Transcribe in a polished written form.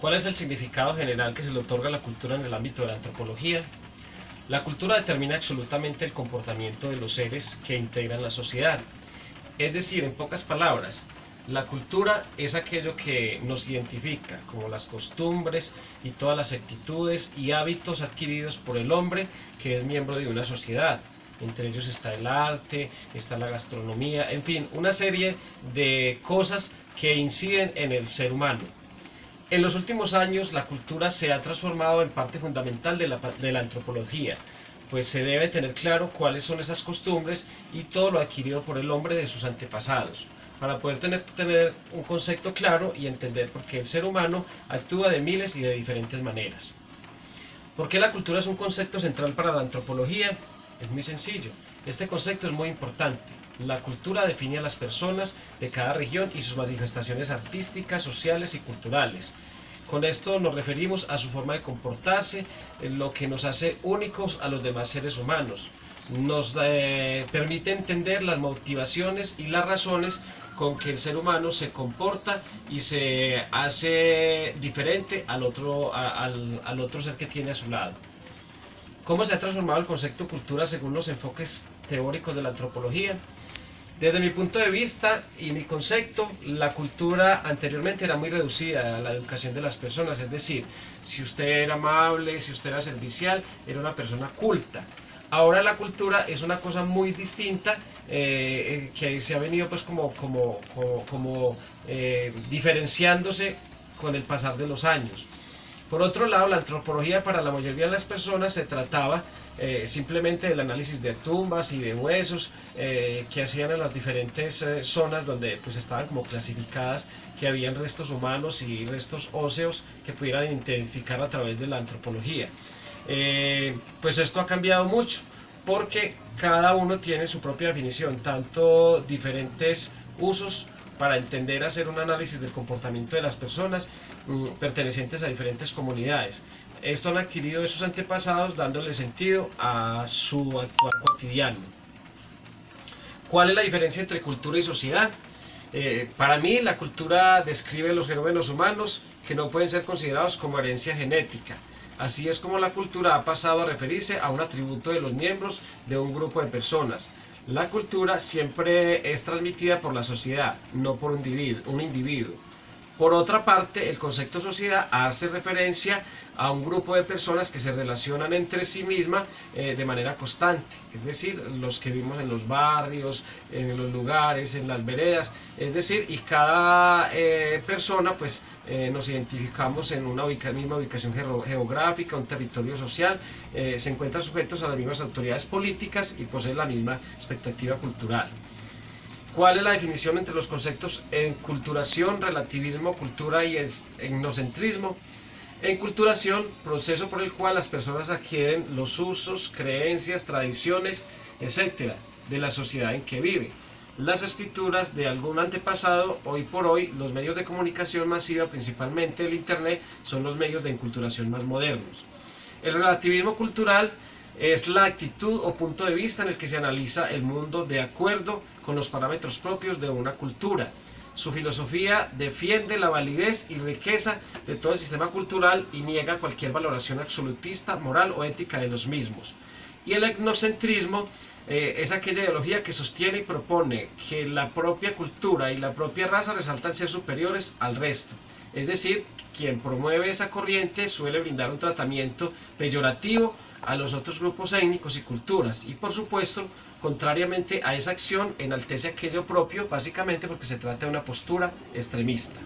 ¿Cuál es el significado general que se le otorga a la cultura en el ámbito de la antropología? La cultura determina absolutamente el comportamiento de los seres que integran la sociedad. Es decir, en pocas palabras, la cultura es aquello que nos identifica, como las costumbres y todas las actitudes y hábitos adquiridos por el hombre que es miembro de una sociedad. Entre ellos está el arte, está la gastronomía, en fin, una serie de cosas que inciden en el ser humano. En los últimos años, la cultura se ha transformado en parte fundamental de la antropología, pues se debe tener claro cuáles son esas costumbres y todo lo adquirido por el hombre de sus antepasados, para poder tener un concepto claro y entender por qué el ser humano actúa de miles y de diferentes maneras. ¿Por qué la cultura es un concepto central para la antropología? Es muy sencillo. Este concepto es muy importante. La cultura define a las personas de cada región y sus manifestaciones artísticas, sociales y culturales. Con esto nos referimos a su forma de comportarse, lo que nos hace únicos a los demás seres humanos. Nos permite entender las motivaciones y las razones con que el ser humano se comporta y se hace diferente al otro ser que tiene a su lado. ¿Cómo se ha transformado el concepto cultura según los enfoques teóricos de la antropología? Desde mi punto de vista y mi concepto, la cultura anteriormente era muy reducida a la educación de las personas, es decir, si usted era amable, si usted era servicial, era una persona culta. Ahora la cultura es una cosa muy distinta que se ha venido pues diferenciándose con el pasar de los años. Por otro lado, la antropología para la mayoría de las personas se trataba simplemente del análisis de tumbas y de huesos que hacían en las diferentes zonas donde pues estaban como clasificadas, que habían restos humanos y restos óseos que pudieran identificar a través de la antropología. Pues esto ha cambiado mucho porque cada uno tiene su propia definición, tanto diferentes usos para entender, hacer un análisis del comportamiento de las personas pertenecientes a diferentes comunidades. Esto han adquirido de sus antepasados dándole sentido a su actuar cotidiano. ¿Cuál es la diferencia entre cultura y sociedad? Para mí la cultura describe los fenómenos humanos que no pueden ser considerados como herencia genética. Así es como la cultura ha pasado a referirse a un atributo de los miembros de un grupo de personas. La cultura siempre es transmitida por la sociedad, no por un individuo. Por otra parte, el concepto sociedad hace referencia a un grupo de personas que se relacionan entre sí mismas de manera constante, es decir, los que vivimos en los barrios, en los lugares, en las veredas, es decir, y cada persona pues nos identificamos en una misma ubicación geográfica, un territorio social, se encuentran sujetos a las mismas autoridades políticas y poseen la misma expectativa cultural. ¿Cuál es la definición entre los conceptos enculturación, relativismo, cultura y etnocentrismo? Enculturación, proceso por el cual las personas adquieren los usos, creencias, tradiciones, etc. de la sociedad en que vive. Las escrituras de algún antepasado, hoy por hoy, los medios de comunicación masiva, principalmente el Internet, son los medios de enculturación más modernos. El relativismo cultural es la actitud o punto de vista en el que se analiza el mundo de acuerdo con los parámetros propios de una cultura. Su filosofía defiende la validez y riqueza de todo el sistema cultural y niega cualquier valoración absolutista, moral o ética de los mismos. Y el etnocentrismo es aquella ideología que sostiene y propone que la propia cultura y la propia raza resaltan ser superiores al resto. Es decir, quien promueve esa corriente suele brindar un tratamiento peyorativo a los otros grupos étnicos y culturas y por supuesto, contrariamente a esa acción, enaltece aquello propio básicamente porque se trata de una postura extremista.